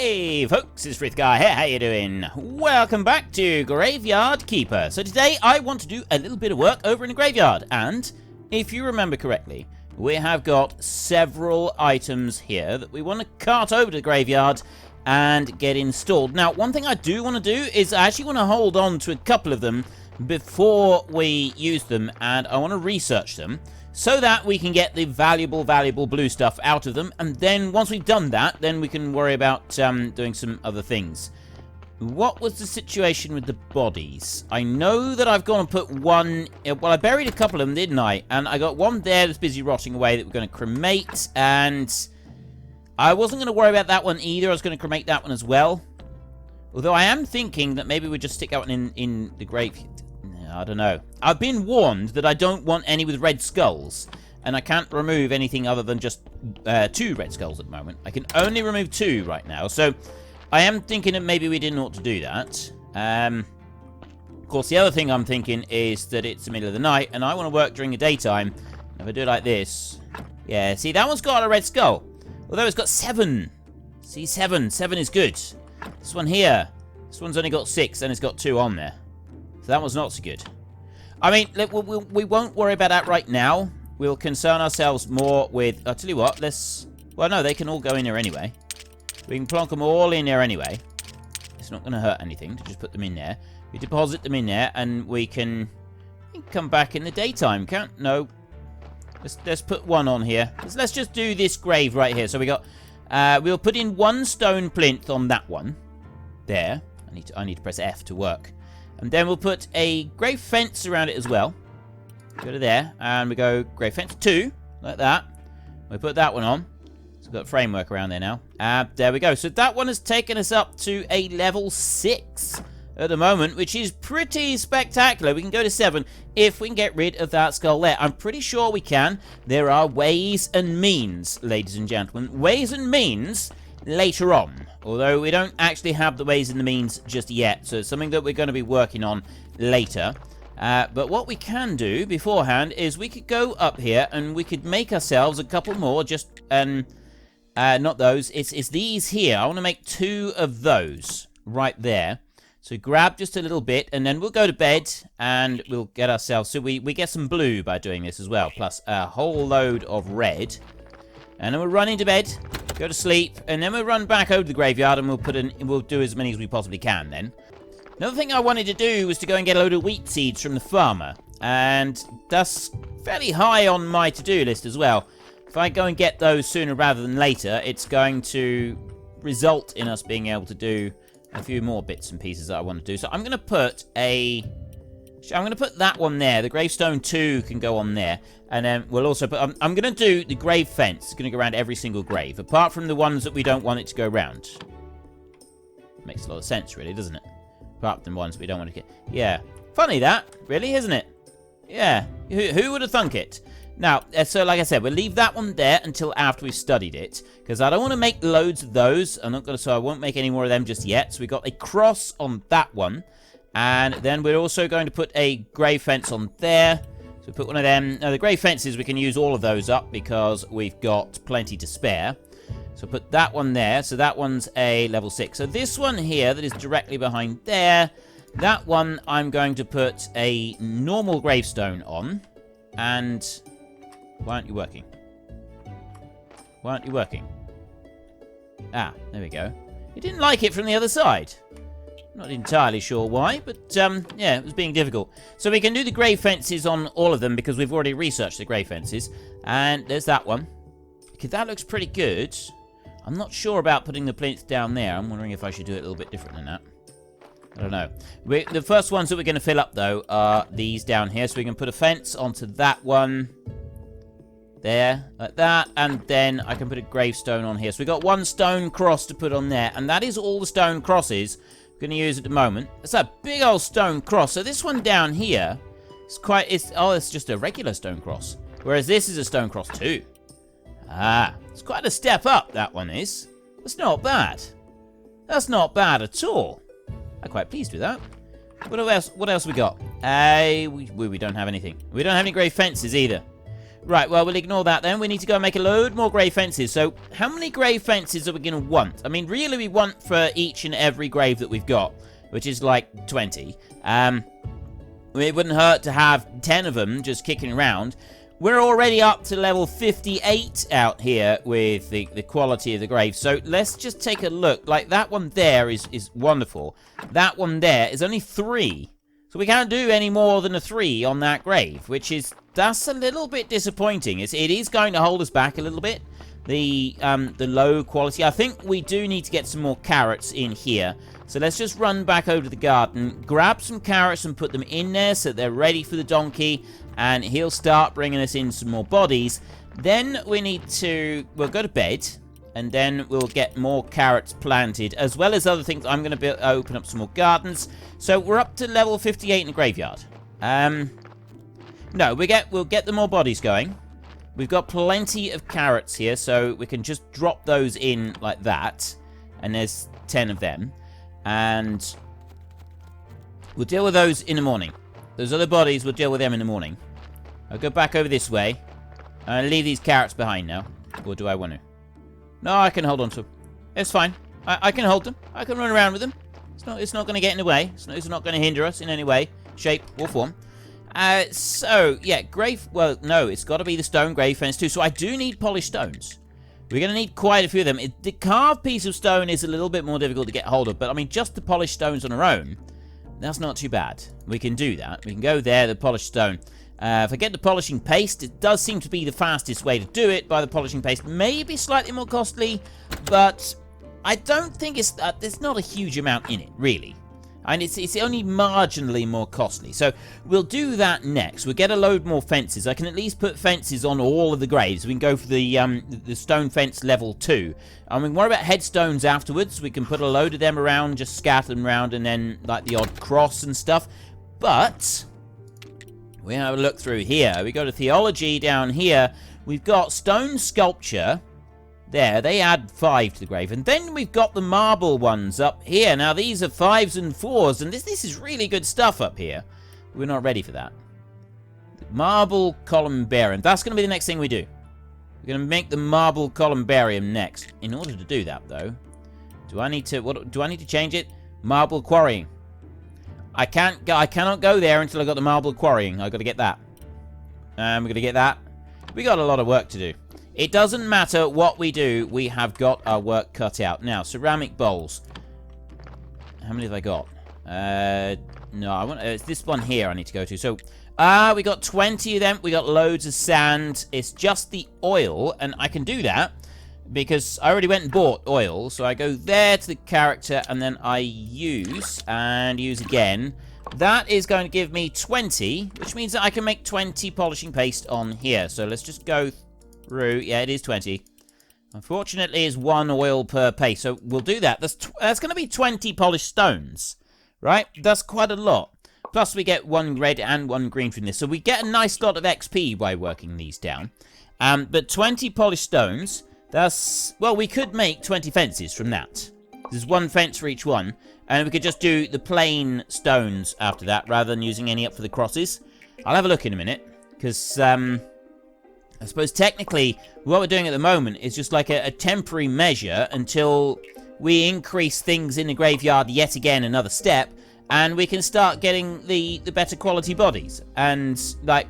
Hey folks, it's Frithgar here, how you doing? Welcome back to Graveyard Keeper. So today I want to do a little bit of work over in the graveyard, and if you remember correctly, we have got several items here that we want to cart over to the graveyard and get installed. Now, one thing I do want to do is I actually want to hold on to a couple of them before we use them, and I want to research them so that we can get the valuable blue stuff out of them, and then once we've done that, then we can worry about doing some other things. What was the situation with the bodies? I know that I've gone and put one... Well, I buried a couple of them, didn't I? And I got one there that's busy rotting away that we're going to cremate, and I wasn't going to worry about that one either. I was going to cremate that one as well. Although I am thinking that maybe we just stick that one in the grave... I don't know. I've been warned that I don't want any with red skulls, and I can't remove anything other than just 2 red skulls at the moment. I can only remove 2 right now, so I am thinking that maybe we didn't ought to do that. Of course, the other thing I'm thinking is that it's the middle of the night, and I want to work during the daytime. If I do it like this... Yeah, see, that one's got a red skull. Although it's got 7. See, 7. 7 is good. This one here. This one's only got 6, and it's got 2 on there. So that one's not so good. I mean, we won't worry about that right now. We'll concern ourselves more with... I'll tell you what, let's... Well, no, they can all go in there anyway. We can plonk them all in there anyway. It's not going to hurt anything to just put them in there. We deposit them in there, and we can come back in the daytime. Can't... No. Let's put one on here. Let's just do this grave right here. So we got... we'll put in 1 stone plinth on that one. There. I need to press F to work. And then we'll put a grave fence around it as well. Go to there, and we go grave fence 2, like that. We put that one on. So we've got a framework around there now. There we go. So that one has taken us up to a level 6 at the moment, which is pretty spectacular. We can go to 7 if we can get rid of that skull there. I'm pretty sure we can. There are ways and means, ladies and gentlemen. Ways and means later on. Although we don't actually have the ways and the means just yet, so it's something that we're going to be working on later. But what we can do beforehand is we could go up here and we could make ourselves a couple more, just, not those, it's these here. I want to make 2 of those right there. So grab just a little bit, and then we'll go to bed, and we'll get ourselves, so we get some blue by doing this as well, plus a whole load of red. And then we'll run into bed, go to sleep, and then we'll run back over to the graveyard, and we'll do as many as we possibly can then. Another thing I wanted to do was to go and get a load of wheat seeds from the farmer, and that's fairly high on my to-do list as well. If I go and get those sooner rather than later, it's going to result in us being able to do a few more bits and pieces that I want to do. So I'm going to put that one there. The gravestone 2 can go on there. And then we'll also put... I'm going to do the grave fence. It's going to go around every single grave, apart from the ones that we don't want it to go around. Makes a lot of sense, really, doesn't it? Apart from the ones we don't want to get... Yeah. Funny that, really, isn't it? Yeah. Who would have thunk it? Now, so like I said, we'll leave that one there until after we've studied it, because I don't want to make loads of those. So I won't make any more of them just yet. So we got a cross on that one. And then we're also going to put a grave fence on there. So we put one of them. Now, the grave fences, we can use all of those up because we've got plenty to spare. So put that one there. So that one's a level 6. So this one here that is directly behind there, that one I'm going to put a normal gravestone on. And why aren't you working? Why aren't you working? Ah, there we go. You didn't like it from the other side. Not entirely sure why, but yeah, it was being difficult. So we can do the grave fences on all of them because we've already researched the grave fences. And there's that one. Okay, that looks pretty good. I'm not sure about putting the plinth down there. I'm wondering if I should do it a little bit different than that. I don't know. The first ones that we're going to fill up, though, are these down here. So we can put a fence onto that one. There, like that, and then I can put a gravestone on here. So we've got 1 stone cross to put on there, and that is all the stone crosses we're going to use at the moment. It's a big old stone cross. So this one down here is it's just a regular stone cross, whereas this is a stone cross too. Ah, it's quite a step up, that one is. That's not bad. That's not bad at all. I'm quite pleased with that. What else we got? We don't have anything. We don't have any grave fences either. Right, well, we'll ignore that then. We need to go and make a load more grave fences. So, how many grave fences are we going to want? I mean, really, we want for each and every grave that we've got, which is like 20. It wouldn't hurt to have 10 of them just kicking around. We're already up to level 58 out here with the quality of the grave. So, let's just take a look. Like, that one there is wonderful. That one there is only 3. So, we can't do any more than a 3 on that grave, which is... That's a little bit disappointing. It is going to hold us back a little bit. The low quality. I think we do need to get some more carrots in here. So let's just run back over to the garden, grab some carrots and put them in there so they're ready for the donkey. And he'll start bringing us in some more bodies. Then we need to... We'll go to bed. And then we'll get more carrots planted, as well as other things. I'm going to open up some more gardens. So we're up to level 58 in the graveyard. No, we'll get the more bodies going. We've got plenty of carrots here, so we can just drop those in like that. And there's 10 of them. And we'll deal with those in the morning. Those other bodies, we'll deal with them in the morning. I'll go back over this way. I'll leave these carrots behind now. Or do I want to? No, I can hold on to them. It's fine. I can hold them. I can run around with them. It's not going to get in the way. It's not going to hinder us in any way, shape, or form. So, yeah, well, no, it's got to be the stone grave fence too. So I do need polished stones. We're going to need quite a few of them. The carved piece of stone is a little bit more difficult to get hold of. But, I mean, just the polished stones on our own, that's not too bad. We can do that. We can go there, the polished stone. If I get the polishing paste, it does seem to be the fastest way to do it by the polishing paste. Maybe slightly more costly, but I don't think there's not a huge amount in it, really. And it's only marginally more costly. So we'll do that next. We'll get a load more fences. I can at least put fences on all of the graves. We can go for the stone fence level 2. I mean, what about headstones afterwards? We can put a load of them around, just scatter them around, and then like the odd cross and stuff. But we have a look through here. We go to theology down here. We've got stone sculpture. There, they add 5 to the grave. And then we've got the marble ones up here. Now, these are 5s and 4s, and this is really good stuff up here. We're not ready for that. Marble Columbarium. That's going to be the next thing we do. We're going to make the marble Columbarium next. In order to do that, though, do I need to change it? Marble quarrying. I cannot go there until I got the marble quarrying. I've got to get that. We're going to get that. We got a lot of work to do. It doesn't matter what we do, we have got our work cut out. Now, ceramic bowls. How many have I got? No, it's this one here I need to go to. So, we got 20 of them. We got loads of sand. It's just the oil, and I can do that because I already went and bought oil. So I go there to the character, and then I use again. That is going to give me 20, which means that I can make 20 polishing paste on here. So let's just go through. Yeah, it is 20. Unfortunately, it's 1 oil per paste. So we'll do that. That's going to be 20 polished stones, right? That's quite a lot. Plus, we get 1 red and 1 green from this. So we get a nice lot of XP by working these down. But 20 polished stones, well, we could make 20 fences from that. There's 1 fence for each one. And we could just do the plain stones after that, rather than using any up for the crosses. I'll have a look in a minute. Because, I suppose technically, what we're doing at the moment is just like a temporary measure until we increase things in the graveyard yet again another step, and we can start getting the better quality bodies. And, like,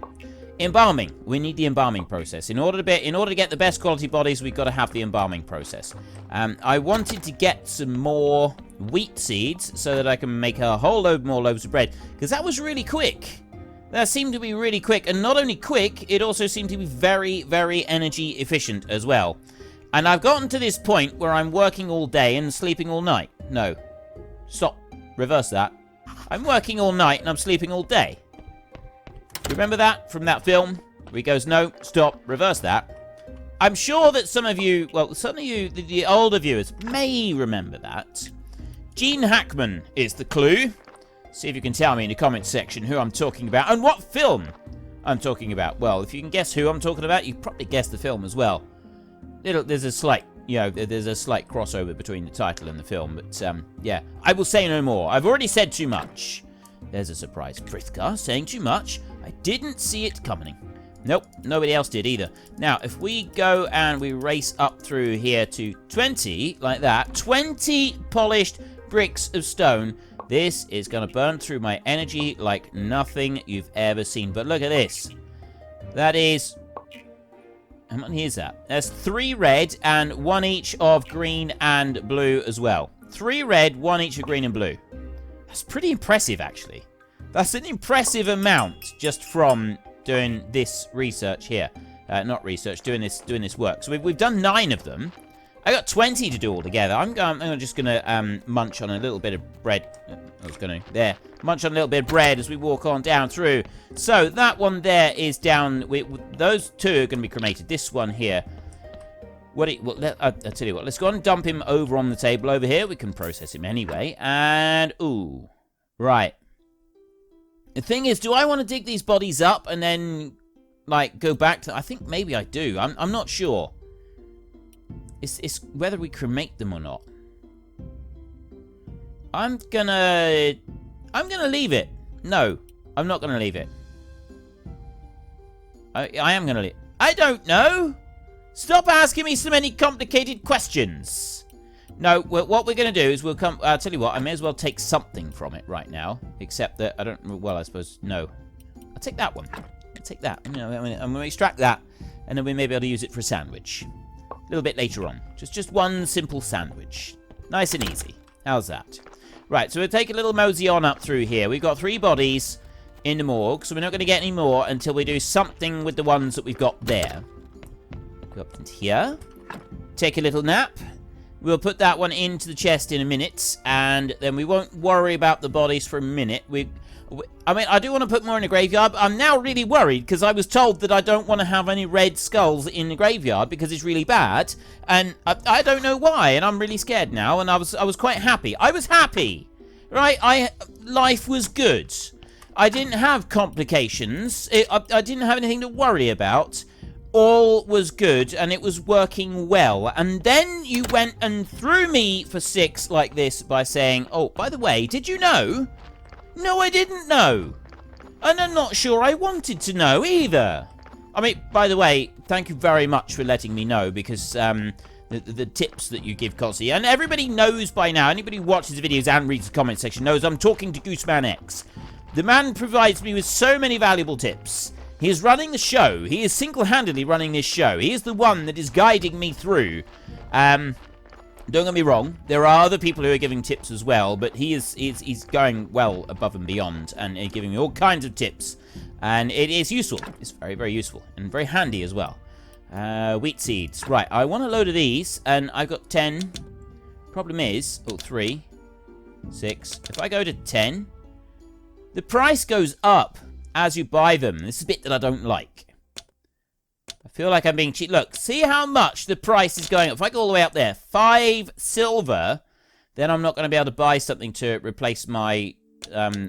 embalming. We need the embalming process. In order to get the best quality bodies, we've got to have the embalming process. I wanted to get some more wheat seeds so that I can make a whole load more loaves of bread, because that was really quick. That seemed to be really quick, and not only quick, it also seemed to be very, very energy efficient as well. And I've gotten to this point where I'm working all day and sleeping all night. No. Stop. Reverse that. I'm working all night and I'm sleeping all day. Remember that from that film? Where he goes, no, stop, reverse that. I'm sure that some of you, well, some of you, the older viewers, may remember that. Gene Hackman is the clue. See if you can tell me in the comments section who I'm talking about and what film I'm talking about. Well, if you can guess who I'm talking about, you probably guess the film as well. There's a slight, there's a slight crossover between the title and the film, but yeah, I will say no more. I've already said too much. There's a surprise. Frithgar saying too much. I didn't see it coming. Nope, nobody else did either. Now, if we go and we race up through here to 20, like that, 20 polished bricks of stone, this is going to burn through my energy like nothing you've ever seen. But look at this. That is... How many is that? There's 3 red and 1 each of green and blue as well. 3 red, 1 each of green and blue. That's pretty impressive, actually. That's an impressive amount just from doing this research here. Not research, doing this work. So we've done 9 of them. I got 20 to do all together. I'm just going to munch on a little bit of bread. Munch on a little bit of bread as we walk on down through. So that one there is down. Those 2 are going to be cremated. This one here. I'll tell you what. Let's go on and dump him over on the table over here. We can process him anyway. And, ooh. Right. The thing is, do I want to dig these bodies up and then, like, go back to... I think maybe I do. I'm not sure. It's whether we cremate them or not. I'm gonna leave it. No, I'm not gonna leave it. I am gonna leave. I don't know. Stop asking me so many complicated questions. No, what we're gonna do is we'll come. I'll tell you what. I may as well take something from it right now. Except that I don't. Well, I suppose no. I'll take that one. I'll take that. You know, I'm gonna extract that, and then we may be able to use it for a sandwich. A little bit later on. Just one simple sandwich. Nice and easy. How's that? Right, so we'll take a little mosey on up through here. We've got 3 bodies in the morgue, so we're not going to get any more until we do something with the ones that we've got there. Go up into here. Take a little nap. We'll put that one into the chest in a minute, and then we won't worry about the bodies for a minute. I mean, I do want to put more in the graveyard, but I'm now really worried because I was told that I don't want to have any red skulls in the graveyard because it's really bad, and I don't know why, and I'm really scared now, and I was quite happy. I was happy, right? Life was good. I didn't have complications. I didn't have anything to worry about. All was good, and it was working well. And then you went and threw me for 6 like this by saying, oh, by the way, did you know? No, I didn't know. And I'm not sure I wanted to know either. I mean, by the way, thank you very much for letting me know, because the tips that you give constantly, and everybody knows by now, anybody who watches the videos and reads the comment section knows I'm talking to Gooseman X. The man provides me with so many valuable tips. He is running the show. He is single-handedly running this show. He is the one that is guiding me through. Don't get me wrong, there are other people who are giving tips as well, but he's going well above and beyond and giving me all kinds of tips. And it is useful. It's very, very useful and very handy as well. Wheat seeds. Right, I want a load of these, and I've got 10. Problem is, 3, 6. If I go to 10, the price goes up as you buy them. This is a bit that I don't like. I feel like I'm being cheap. Look, see how much the price is going up. If I go all the way up there, 5 silver, then I'm not going to be able to buy something to replace my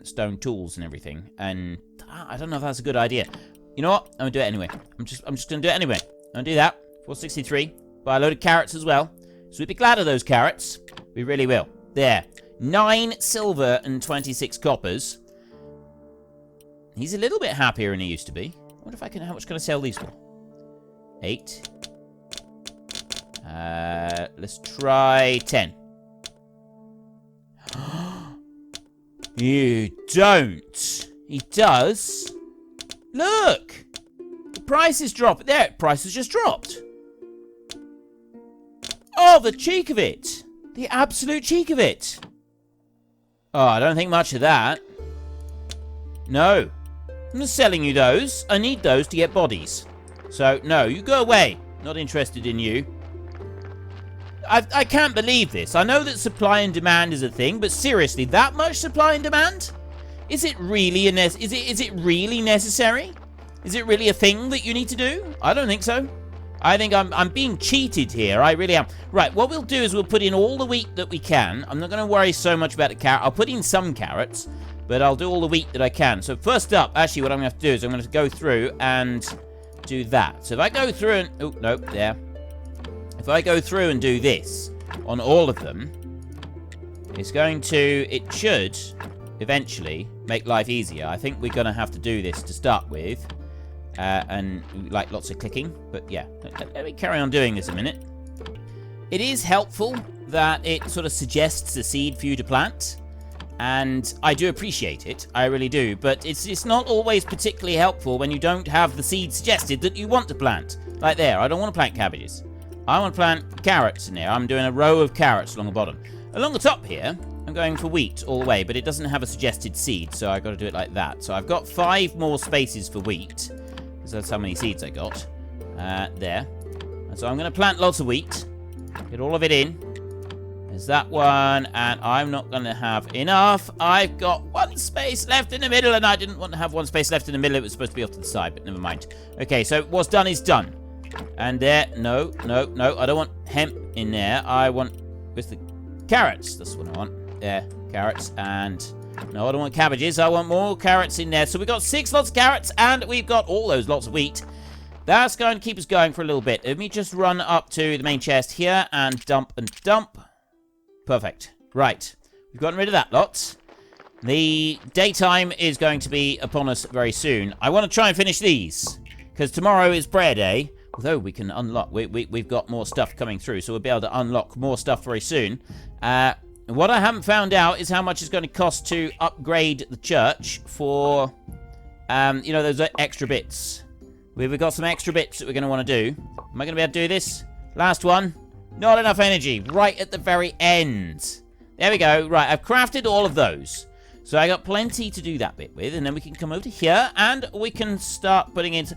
stone tools and everything. And I don't know if that's a good idea. You know what? I'm going to do it anyway. I'm just going to do it anyway. I'm going to do that. 463. Buy a load of carrots as well. So we'd be glad of those carrots. We really will. There. 9 silver and 26 coppers. He's a little bit happier than he used to be. I wonder if I can... How much can I sell these for? 8. Let's try 10. You don't. He does. Look. The price is dropped. There, price has just dropped. Oh, the cheek of it. The absolute cheek of it. Oh, I don't think much of that. No. I'm not selling you those. I need those to get bodies. So, no, you go away. Not interested in you. I can't believe this. I know that supply and demand is a thing, but seriously, that much supply and demand? Is it really is it really necessary? Is it really a thing that you need to do? I don't think so. I think I'm being cheated here. I really am. Right, what we'll do is we'll put in all the wheat that we can. I'm not going to worry so much about the carrot. I'll put in some carrots, but I'll do all the wheat that I can. So first up, actually, what I'm going to have to do is I'm going to go through and do that. So if I go through and... Oh, no, there. If I go through and do this on all of them, it's going to... It should eventually make life easier. I think we're going to have to do this to start with. and like lots of clicking. But yeah, let me carry on doing this a minute. It is helpful that it sort of suggests a seed for you to plant. And I do appreciate it, I really do, but it's not always particularly helpful when you don't have the seed suggested that you want to plant. Like there, I don't want to plant cabbages. I want to plant carrots in there. I'm doing a row of carrots along the bottom. Along the top here, I'm going for wheat all the way, but it doesn't have a suggested seed, so I've got to do it like that. So I've got 5 more spaces for wheat, because that's how many seeds I got. There. And so I'm going to plant lots of wheat, get all of it in. There's that one, and I'm not going to have enough. I've got 1 space left in the middle, and I didn't want to have 1 space left in the middle. It was supposed to be off to the side, but never mind. Okay, so what's done is done. And there, no, I don't want hemp in there. I want, where's the carrots? That's what I want. There, carrots, and no, I don't want cabbages. I want more carrots in there. So we've got 6 lots of carrots, and we've got all those lots of wheat. That's going to keep us going for a little bit. Let me just run up to the main chest here and dump and dump. Perfect. Right. We've gotten rid of that lot. The daytime is going to be upon us very soon. I want to try and finish these, because tomorrow is prayer day. Although we can unlock, we've got more stuff coming through, so we'll be able to unlock more stuff very soon. What I haven't found out is how much it's going to cost to upgrade the church for, you know, those extra bits. We've got some extra bits that we're going to want to do. Am I going to be able to do this? Last one. Not enough energy. Right at the very end. There we go. Right, I've crafted all of those. So I got plenty to do that bit with. And then we can come over to here and we can start putting into...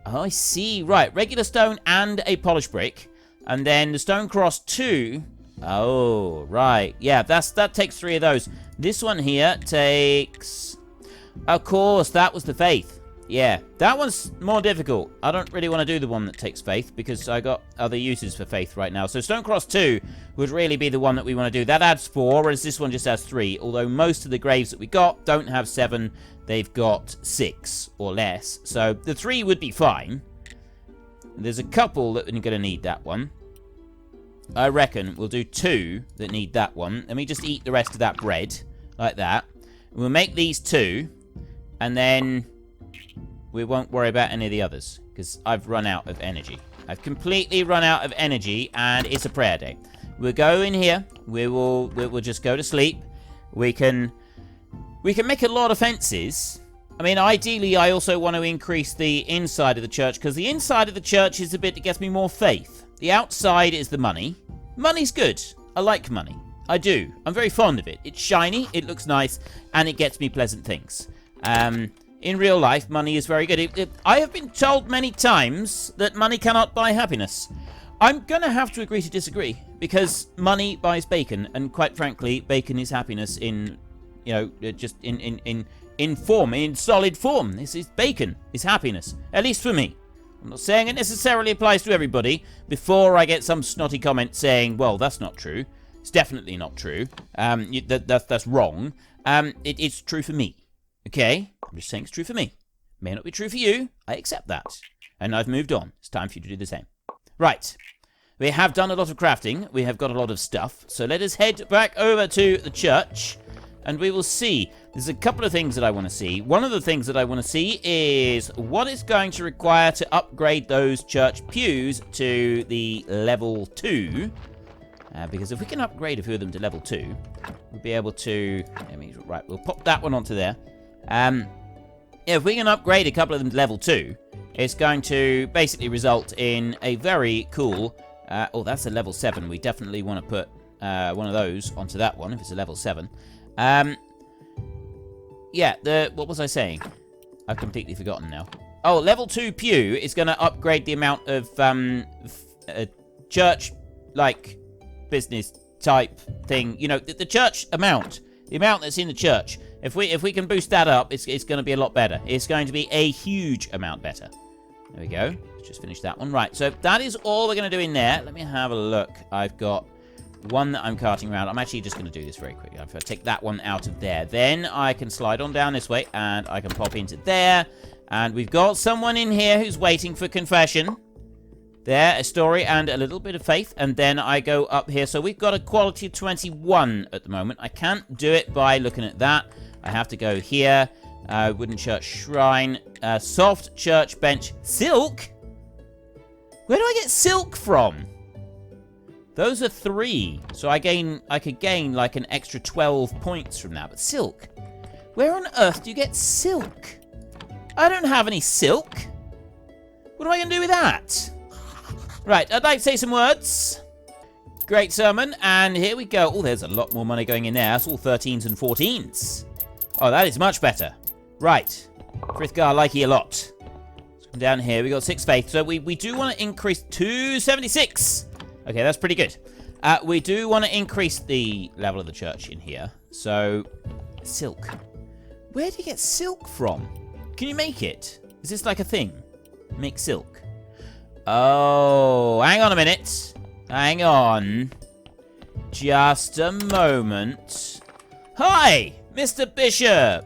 Oh, I see. Right, regular stone and a polished brick. And then the stone cross 2. Oh, right. Yeah, that takes 3 of those. This one here takes... Of course, that was the faith. Yeah, that one's more difficult. I don't really want to do the one that takes faith because I got other uses for faith right now. So Stonecross 2 would really be the one that we want to do. That adds 4, whereas this one just has 3. Although most of the graves that we got don't have 7. They've got 6 or less. So the 3 would be fine. There's a couple that are going to need that one. I reckon we'll do 2 that need that one. Let me just eat the rest of that bread. Like that. We'll make these 2. And then... we won't worry about any of the others, because I've run out of energy. I've completely run out of energy, and it's a prayer day. We'll go in here. We'll just go to sleep. We can make a lot of fences. I mean, ideally, I also want to increase the inside of the church, because the inside of the church is the bit that gets me more faith. The outside is the money. Money's good. I like money. I do. I'm very fond of it. It's shiny, it looks nice, and it gets me pleasant things. In real life, money is very good. I have been told many times that money cannot buy happiness. I'm going to have to agree to disagree, because money buys bacon, and quite frankly, bacon is happiness in, you know, just in form, in solid form. This is bacon is happiness, at least for me. I'm not saying it necessarily applies to everybody, before I get some snotty comment saying, well, that's not true. It's definitely not true. That's wrong. It's true for me. Okay? I'm just saying it's true for me. May not be true for you. I accept that. And I've moved on. It's time for you to do the same. Right. We have done a lot of crafting. We have got a lot of stuff. So let us head back over to the church. And we will see. There's a couple of things that I want to see. One of the things that I want to see is what it's going to require to upgrade those church pews to the level 2. Because if we can upgrade a few of them to level 2, we'll be able to... Right, we'll pop that one onto there. If we can upgrade a couple of them to level 2, it's going to basically result in a very cool... oh, that's a level 7. We definitely want to put one of those onto that one if it's a level 7. Yeah, what was I saying? I've completely forgotten now. Oh, level 2 pew is going to upgrade the amount of church, like, business type thing. You know, the church amount. The amount that's in the church. If we can boost that up, it's going to be a lot better. It's going to be a huge amount better. There we go. Let's just finish that one. Right, so that is all we're going to do in there. Let me have a look. I've got one that I'm carting around. I'm actually just going to do this very quickly. I'm going to take that one out of there. Then I can slide on down this way, and I can pop into there. And we've got someone in here who's waiting for confession. There, a story and a little bit of faith. And then I go up here. So we've got a quality of 21 at the moment. I can't do it by looking at that. I have to go here. Wooden church shrine. Soft church bench. Silk? Where do I get silk from? Those are 3. So I could gain like an extra 12 points from that. But silk? Where on earth do you get silk? I don't have any silk. What am I going to do with that? Right, I'd like to say some words. Great sermon, and here we go. Oh, there's a lot more money going in there. That's all 13s and 14s. Oh, that is much better. Right. Frithgar, I like you a lot. Let's come down here. We got 6 faith, so we do want to increase to 76. Okay, that's pretty good. We do want to increase the level of the church in here. So, silk. Where do you get silk from? Can you make it? Is this like a thing? Make silk. Oh, hang on a minute. Hang on. Just a moment. Hi, Mr. Bishop.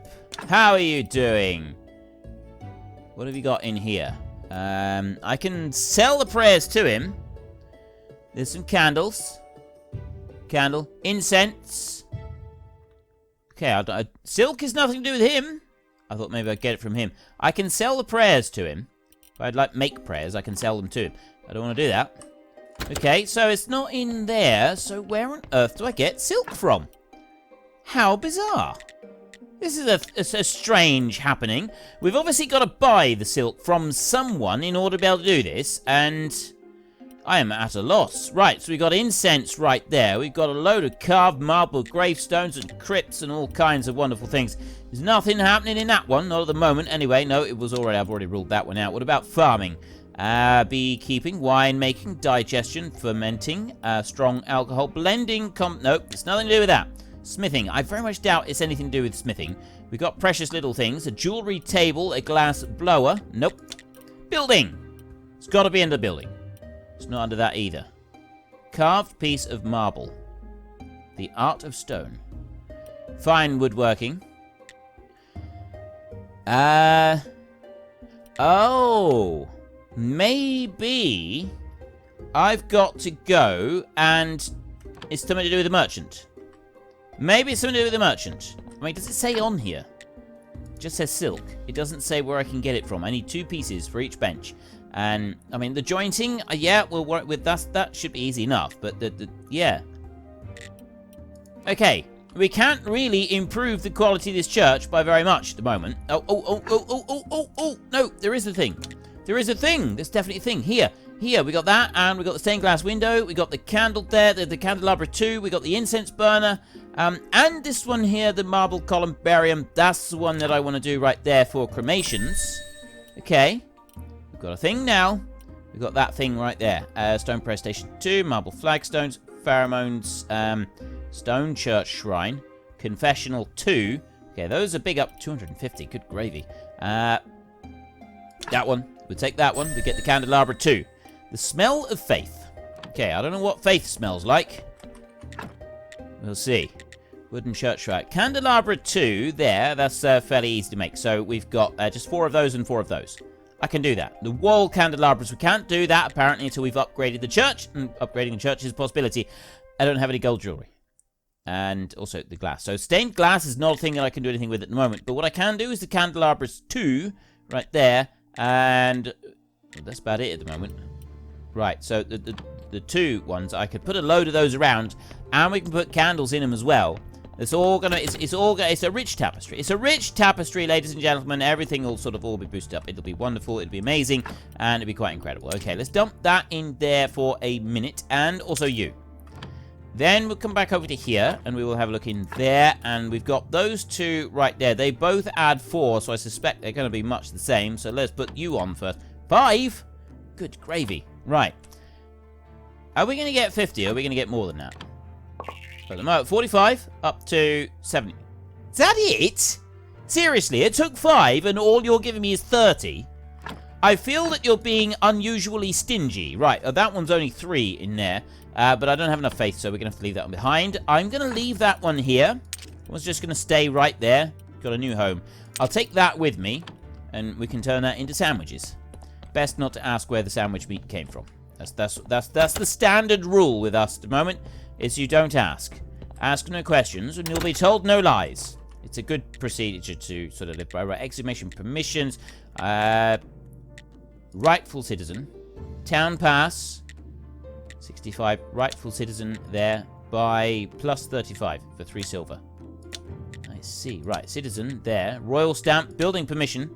How are you doing? What have you got in here? I can sell the prayers to him. There's some candles. Candle. Incense. Okay, silk has nothing to do with him. I thought maybe I'd get it from him. I can sell the prayers to him. If I'd like make prayers, I can sell them to him. I don't want to do that. Okay, so it's not in there. So where on earth do I get silk from? How bizarre. This is a strange happening. We've obviously got to buy the silk from someone in order to be able to do this. And I am at a loss. Right, so we've got incense right there. We've got a load of carved marble gravestones and crypts and all kinds of wonderful things. There's nothing happening in that one, not at the moment. Anyway, no, I've already ruled that one out. What about farming? Beekeeping, wine making, digestion, fermenting, strong alcohol, blending, nope, it's nothing to do with that. Smithing, I very much doubt it's anything to do with smithing. We've got precious little things, a jewelry table, a glass blower, nope. Building, it's got to be in the building. It's not under that either. Carved piece of marble, the art of stone, fine woodworking. Oh, maybe I've got to go and it's something to do with the merchant. Maybe it's something to do with the merchant. I mean, does it say on here? It just says silk. It doesn't say where I can get it from. I need 2 pieces for each bench. And, I mean, the jointing, yeah, we'll work with that should be easy enough. But, yeah. Okay. We can't really improve the quality of this church by very much at the moment. Oh, no, there is a thing. There is a thing. There's definitely a thing. Here, we got that, and we got the stained glass window. We got the candle there, the Candelabra 2. We got the incense burner. And this one here, the marble Columbarium. That's the one that I want to do right there for cremations. Okay. We've got a thing now. We've got that thing right there. Stone Prayer Station 2, marble flagstones, pheromones, stone church shrine, confessional 2. Okay, those are big up. 250. Good gravy. That one. We'll take that one. We get the Candelabra 2. The smell of faith. Okay, I don't know what faith smells like. We'll see. Wooden church shrine. Candelabra 2 there. That's fairly easy to make. So we've got just 4 of those and 4 of those. I can do that. The wall candelabras, we can't do that apparently until we've upgraded the church. And upgrading the church is a possibility. I don't have any gold jewelry. And also the glass. So stained glass is not a thing that I can do anything with at the moment. But what I can do is the Candelabras 2 right there. And well, that's about it at the moment. Right, so the 2 ones, I could put a load of those around. And we can put candles in them as well. It's a rich tapestry. It's a rich tapestry, ladies and gentlemen. Everything will sort of all be boosted up. It'll be wonderful. It'll be amazing. And it'll be quite incredible. Okay, let's dump that in there for a minute. And also you. Then we'll come back over to here. And we will have a look in there. And we've got those 2 right there. They both add 4. So I suspect they're going to be much the same. So let's put you on first. 5? Good gravy. Right. Are we going to get 50? Or are we going to get more than that? At the moment, 45 up to 70. Is that it? Seriously, it took 5 and all you're giving me is 30. I feel that you're being unusually stingy. Right, that one's only 3 in there. But I don't have enough faith, so we're going to have to leave that one behind. I'm going to leave that one here. That one's just going to stay right there. Got a new home. I'll take that with me, and we can turn that into sandwiches. Best not to ask where the sandwich meat came from. That's the standard rule with us at the moment. Is you don't ask. Ask no questions, and you'll be told no lies. It's a good procedure to sort of live by. Right, exhumation permissions. Rightful citizen. Town pass. 65. Rightful citizen there by plus 35 for 3 silver. I see. Right, citizen there. Royal stamp. Building permission.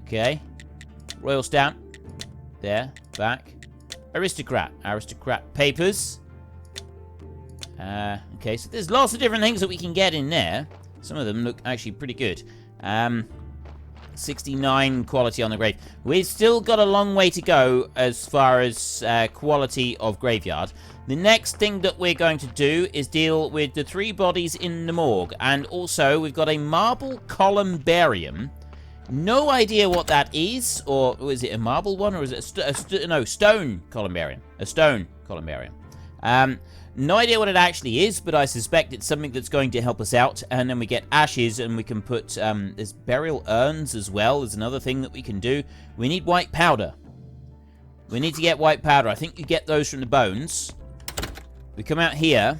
Okay. Royal stamp. There. Back. Aristocrat. Aristocrat papers. Okay, so there's lots of different things that we can get in there. Some of them look actually pretty good. 69 quality on the grave. We've still got a long way to go as far as quality of graveyard. The next thing that we're going to do is deal with the 3 bodies in the morgue. And also, we've got a marble columbarium. No idea what that is. Or is it a marble one? Or is it a stone columbarium? A stone columbarium. No idea what it actually is, but I suspect it's something that's going to help us out. And then we get ashes, and we can put, there's burial urns as well. There's another thing that we can do. We need white powder. We need to get white powder. I think you get those from the bones. We come out here.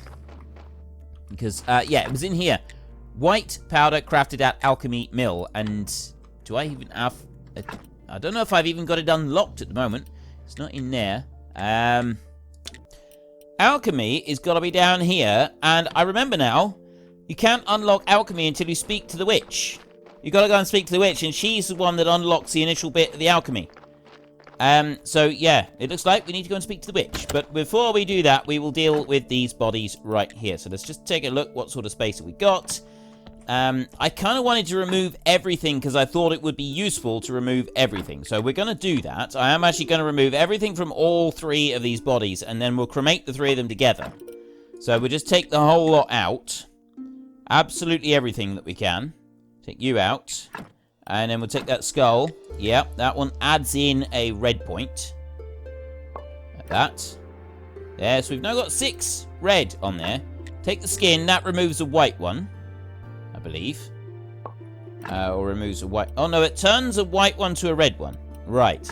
Because, yeah, it was in here. White powder crafted at Alchemy Mill. And do I even have... I don't know if I've even got it unlocked at the moment. It's not in there. Alchemy is got to be down here, and I remember now, you can't unlock alchemy until you speak to the witch. You got to go and speak to the witch, and she's the one that unlocks the initial bit of the alchemy. So yeah, it looks like we need to go and speak to the witch. But before we do that, we will deal with these bodies right here. So let's just take a look what sort of space have we got. I kind of wanted to remove everything because I thought it would be useful to remove everything. So we're going to do that. I am actually going to remove everything from all 3 of these bodies, and then we'll cremate the 3 of them together. So we'll just take the whole lot out. Absolutely everything that we can. Take you out. And then we'll take that skull. Yep, that one adds in a red point. Like that. There, so we've now got 6 red on there. Take the skin, that removes a white one. I believe. Or removes a white... Oh, no, it turns a white one to a red one. Right.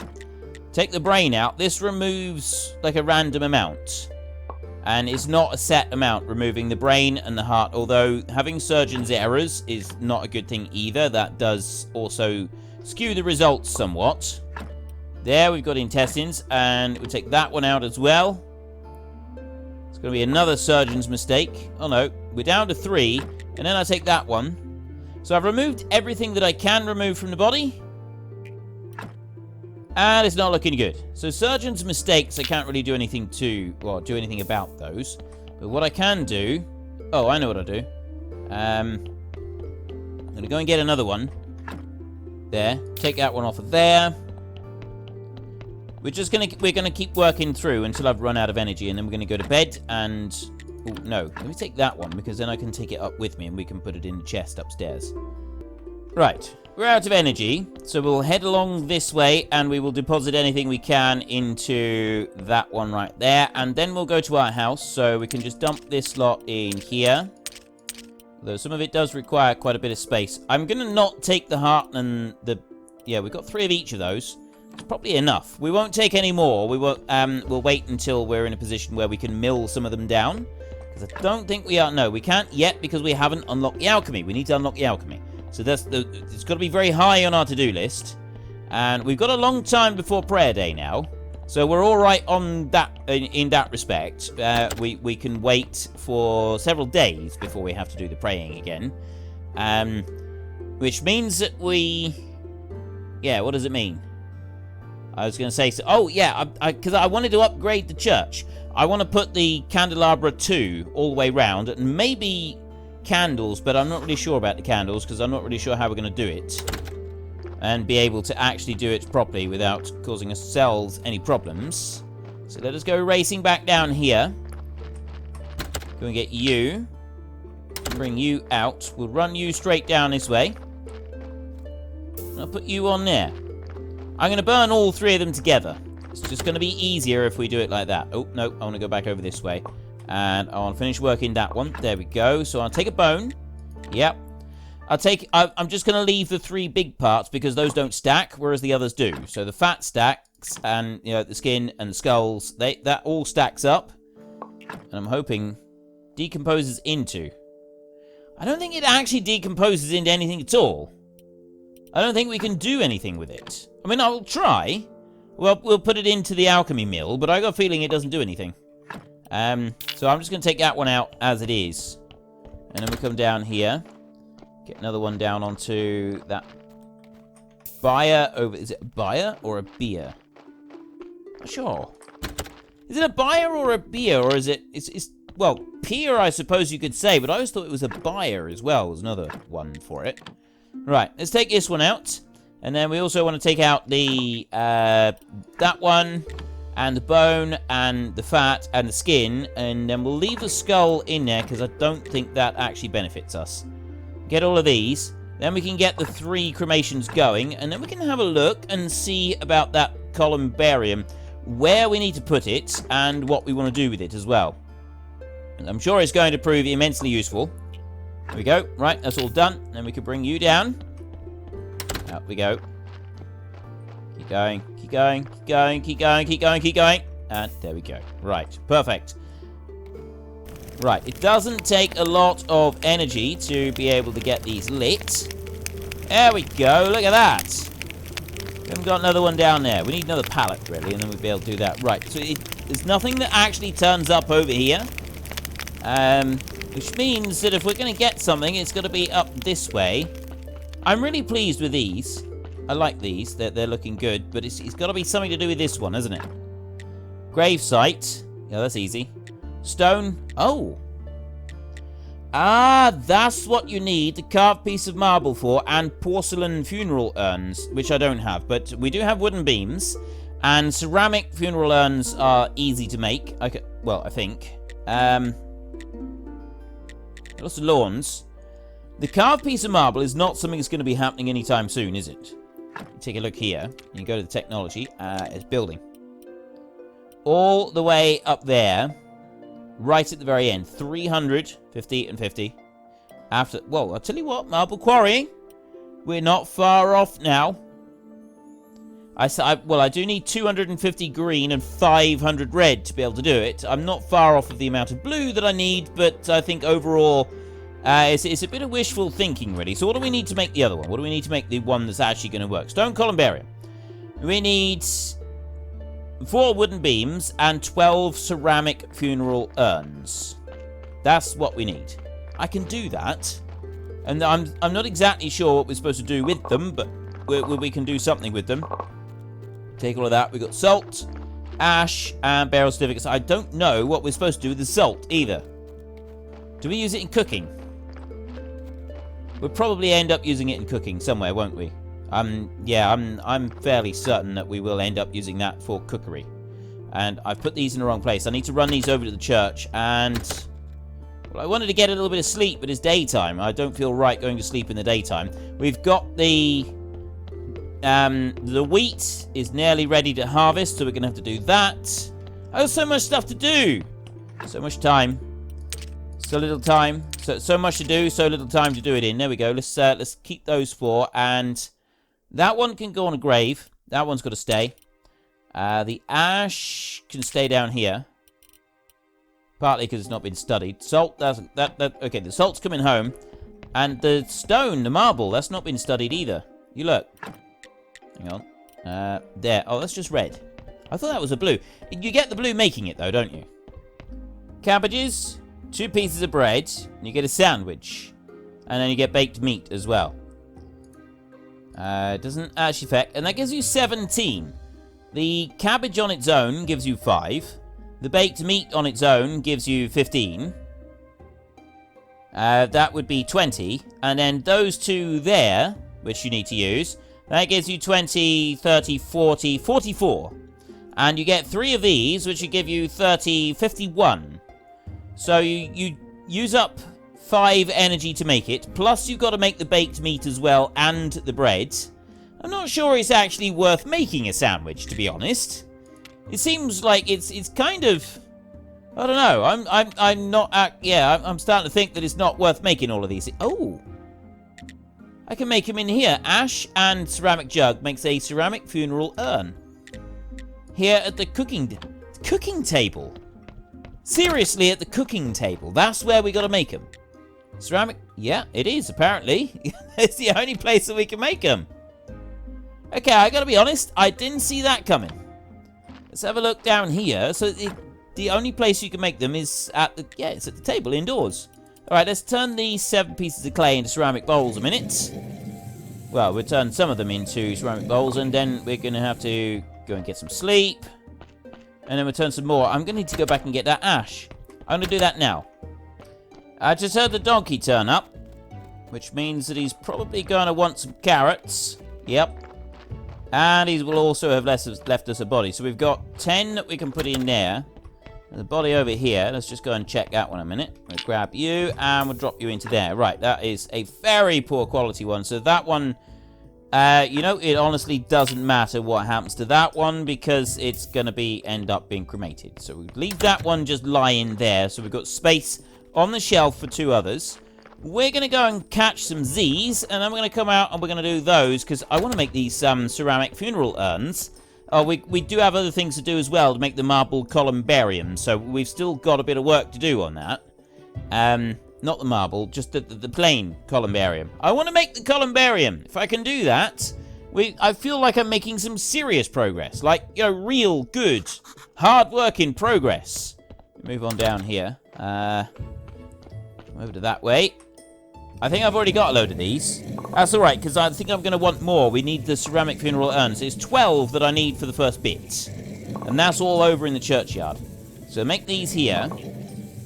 Take the brain out. This removes, like, a random amount. And it's not a set amount, removing the brain and the heart. Although, having surgeon's errors is not a good thing either. That does also skew the results somewhat. There, we've got intestines. And we'll take that one out as well. It's going to be another surgeon's mistake. Oh, no. We're down to 3... And then I take that one. So I've removed everything that I can remove from the body. And it's not looking good. So surgeon's mistakes, I can't really do anything do anything about those. But what I can do... Oh, I know what I'll do. I'm going to go and get another one. There. Take that one off of there. We're going to keep working through until I've run out of energy. And then we're going to go to bed and... Oh, no. Let me take that one, because then I can take it up with me and we can put it in the chest upstairs. Right. We're out of energy, so we'll head along this way and we will deposit anything we can into that one right there. And then we'll go to our house, so we can just dump this lot in here. Though some of it does require quite a bit of space. I'm going to not take the heart and the... Yeah, we've got 3 of each of those. It's probably enough. We won't take any more. We will, we'll wait until we're in a position where we can mill some of them down. Because I don't think we are... No, we can't yet because we haven't unlocked the alchemy. We need to unlock the alchemy. So it's got to be very high on our to-do list. And we've got a long time before prayer day now. So we're all right on that, in that respect. We can wait for several days before we have to do the praying again. Which means that we... Yeah, what does it mean? I was going to say... So, oh, yeah, because I wanted to upgrade the church. I want to put the Candelabra 2 all the way round, and maybe candles, but I'm not really sure about the candles, because I'm not really sure how we're going to do it. And be able to actually do it properly without causing ourselves any problems. So let us go racing back down here. Go and get you. Bring you out. We'll run you straight down this way. And I'll put you on there. I'm going to burn all 3 of them together. It's just going to be easier if we do it like that. Oh, no, I want to go back over this way. And I want to finish working that one. There we go. So I'll take a bone. Yep. I'm just going to leave the 3 big parts because those don't stack, whereas the others do. So the fat stacks, and the skin and the skulls, that all stacks up. And I'm hoping decomposes into. I don't think it actually decomposes into anything at all. I don't think we can do anything with it. I mean, I'll try. Well, we'll put it into the alchemy mill, but I got a feeling it doesn't do anything. So I'm just going to take that one out as it is. And then we come down here. Get another one down onto that buyer over... Is it a buyer or a beer? Not sure. Is it a buyer or a beer, or is it... It's well, peer, I suppose you could say, but I always thought it was a buyer as well. There's another one for it. Right, let's take this one out. And then we also want to take out the... that one... and the bone, and the fat, and the skin, and then we'll leave the skull in there, because I don't think that actually benefits us. Get all of these, then we can get the 3 cremations going, and then we can have a look and see about that Columbarium, where we need to put it, and what we want to do with it as well. And I'm sure it's going to prove immensely useful. There we go. Right, that's all done. Then we can bring you down. Out we go. Keep going, keep going, keep going, keep going, keep going, keep going. And there we go. Right, perfect. Right, it doesn't take a lot of energy to be able to get these lit. There we go, look at that. We haven't got another one down there. We need another pallet, really, and then we'll be able to do that. Right, so there's nothing that actually turns up over here. Which means that if we're going to get something, it's going to be up this way. I'm really pleased with these. I like these. They're looking good, but it's got to be something to do with this one, hasn't it? Grave site. Yeah, that's easy. Stone. Oh. Ah, that's what you need the carved piece of marble for, and porcelain funeral urns, which I don't have, but we do have wooden beams, and ceramic funeral urns are easy to make. Well, I think. Lots of lawns. The carved piece of marble is not something that's going to be happening anytime soon, is it? Take a look here. You go to the technology. It's building. All the way up there. Right at the very end. 300, 50, and 50. After... Well, I'll tell you what. Marble quarry. We're not far off now. Well, I do need 250 green and 500 red to be able to do it. I'm not far off of the amount of blue that I need, but I think overall... it's a bit of wishful thinking, really. So what do we need to make the other one? What do we need to make the one that's actually going to work? Stone Columbarium. We need 4 wooden beams and 12 ceramic funeral urns. That's what we need. I can do that. And I'm not exactly sure what we're supposed to do with them, but we can do something with them. Take all of that. We've got salt, ash, and burial certificates. I don't know what we're supposed to do with the salt, either. Do we use it in cooking? We'll probably end up using it in cooking somewhere, won't we? Yeah, I'm fairly certain that we will end up using that for cookery. And I've put these in the wrong place. I need to run these over to the church, and... Well, I wanted to get a little bit of sleep, but it's daytime. I don't feel right going to sleep in the daytime. We've got the wheat is nearly ready to harvest, so we're going to have to do that. Oh, so much stuff to do! So much time. So little time. So much to do, so little time to do it in. There we go. Let's keep those 4, and that one can go on a grave. That one's got to stay. The ash can stay down here. Partly because it's not been studied. Salt, okay, the salt's coming home. And the stone, the marble, that's not been studied either. You look. Hang on. There. Oh, that's just red. I thought that was a blue. You get the blue making it, though, don't you? Cabbages, 2 pieces of bread, and you get a sandwich. And then you get baked meat as well. Doesn't actually affect. And that gives you 17. The cabbage on its own gives you 5. The baked meat on its own gives you 15. That would be 20. And then those 2 there, which you need to use, that gives you 20, 30, 40, 44. And you get 3 of these, which would give you 30, 51. So you use up 5 energy to make it, plus you've got to make the baked meat as well, and the bread. I'm not sure it's actually worth making a sandwich, to be honest. It seems like it's kind of... I don't know. I'm not... I'm starting to think that it's not worth making all of these. Oh! I can make them in here. Ash and ceramic jug makes a ceramic funeral urn. Here at the cooking table. Seriously, at the cooking table. That's where we got to make them. Ceramic Yeah, it is, apparently. It's the only place that we can make them. Okay, I gotta be honest, I didn't see that coming. Let's have a look down here. So the only place you can make them is at the, yeah, it's at the table indoors. All right, let's turn these 7 pieces of clay into ceramic bowls a minute. Well, we'll turn some of them into ceramic bowls, and then we're gonna have to go and get some sleep. And then we'll turn some more. I'm gonna need to go back and get that ash. I'm gonna do that now. I just heard the donkey turn up, which means that he's probably gonna want some carrots. Yep. And he will also have left us a body. So we've got 10 that we can put in there. There's a body over here. Let's just go and check that one a minute. We'll grab you and we'll drop you into there. Right, that is a very poor quality one. So that one, you know, it honestly doesn't matter what happens to that one because it's going to end up being cremated. So we leave that one just lying there. So we've got space on the shelf for 2 others. We're going to go and catch some Z's, and then we're going to come out and we're going to do those, because I want to make these ceramic funeral urns. We do have other things to do as well to make the marble Columbarium, so we've still got a bit of work to do on that. Not the marble, just the plain Columbarium. I want to make the Columbarium. If I can do that, I feel like I'm making some serious progress. Like, you know, real, good, hard-working progress. Move on down here. Over to that way. I think I've already got a load of these. That's alright, because I think I'm going to want more. We need the ceramic funeral urns. It's 12 that I need for the first bit. And that's all over in the churchyard. So make these here.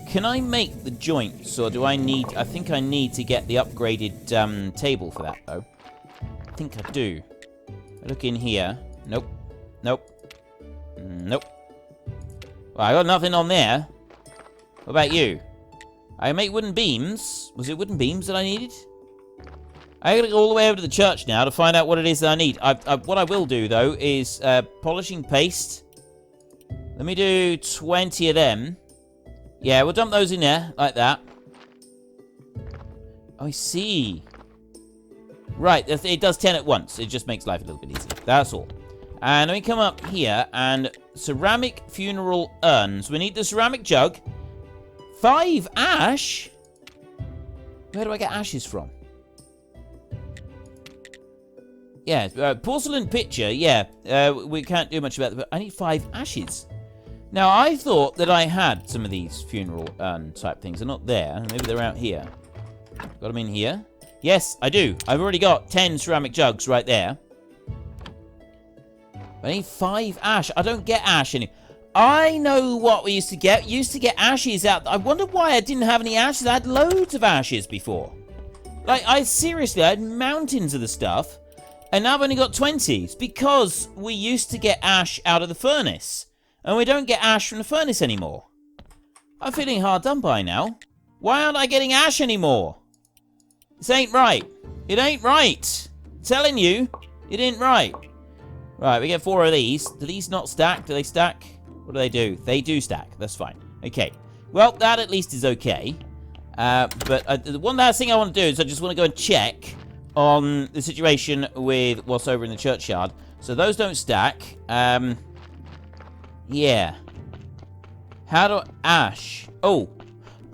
Can I make the joints, or do I need... I think I need to get the upgraded table for that, though. I think I do. Look in here. Nope. Nope. Nope. Well, I got nothing on there. What about you? I can make wooden beams. Was it wooden beams that I needed? I gotta go all the way over to the church now to find out what it is that I need. What I will do, though, is polishing paste. Let me do 20 of them. Yeah, we'll dump those in there, like that. Oh, I see. Right, it does 10 at once. It just makes life a little bit easier. That's all. And let me come up here and ceramic funeral urns. We need the ceramic jug. 5 ash? Where do I get ashes from? Yeah, porcelain pitcher, yeah. We can't do much about that, but I need 5 ashes. Now, I thought that I had some of these funeral urn type things. They're not there. Maybe they're out here. Got them in here. Yes, I do. I've already got 10 ceramic jugs right there. I need 5 ash. I don't get ash anymore. I know what we used to get. We used to get ashes out. I wonder why I didn't have any ashes. I had loads of ashes before. Like, seriously, I had mountains of the stuff. And now I've only got 20. It's because we used to get ash out of the furnace. And we don't get ash from the furnace anymore. I'm feeling hard done by now. Why aren't I getting ash anymore? This ain't right. It ain't right. I'm telling you, it ain't right. Right, we get 4 of these. Do these not stack? Do they stack? What do they do? They do stack. That's fine. Okay. Well, that at least is okay. But the one last thing I want to do is I just want to go and check on the situation with what's over in the churchyard. So those don't stack. Yeah. How do... Ash. Oh.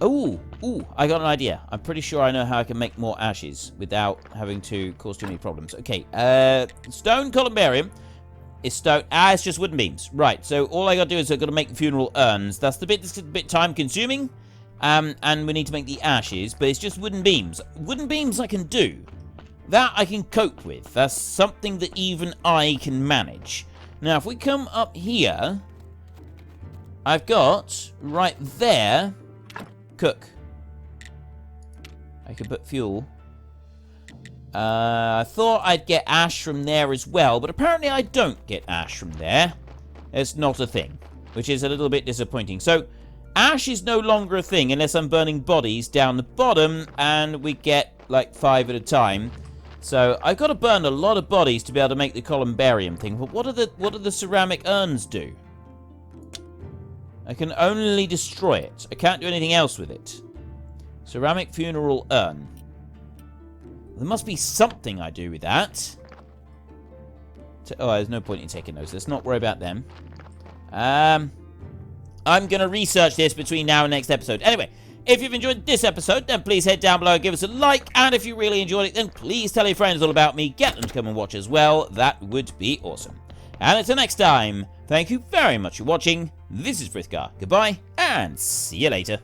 Oh. Ooh. I got an idea. I'm pretty sure I know how I can make more ashes without having to cause too many problems. Okay. Stone Columbarium. It's stone. It's just wooden beams. Right, so all I gotta do is I've got to make the funeral urns. That's the bit that's a bit time consuming. And we need to make the ashes, but it's just wooden beams. Wooden beams I can do. That I can cope with. That's something that even I can manage. Now, if we come up here, I've got, right there, cook. I can put fuel. I thought I'd get ash from there as well, but apparently I don't get ash from there. It's not a thing, which is a little bit disappointing. So, ash is no longer a thing unless I'm burning bodies down the bottom, and we get, like, 5 at a time. So, I've got to burn a lot of bodies to be able to make the Columbarium thing. But what do the ceramic urns do? I can only destroy it. I can't do anything else with it. Ceramic funeral urn. There must be something I do with that. Oh, there's no point in taking those. Let's not worry about them. I'm going to research this between now and next episode. Anyway, If you've enjoyed this episode, then please head down below and give us a like. And if you really enjoyed it, then please tell your friends all about me. Get them to come and watch as well. That would be awesome. And until next time, thank you very much for watching. This is Frithgar. Goodbye, and see you later.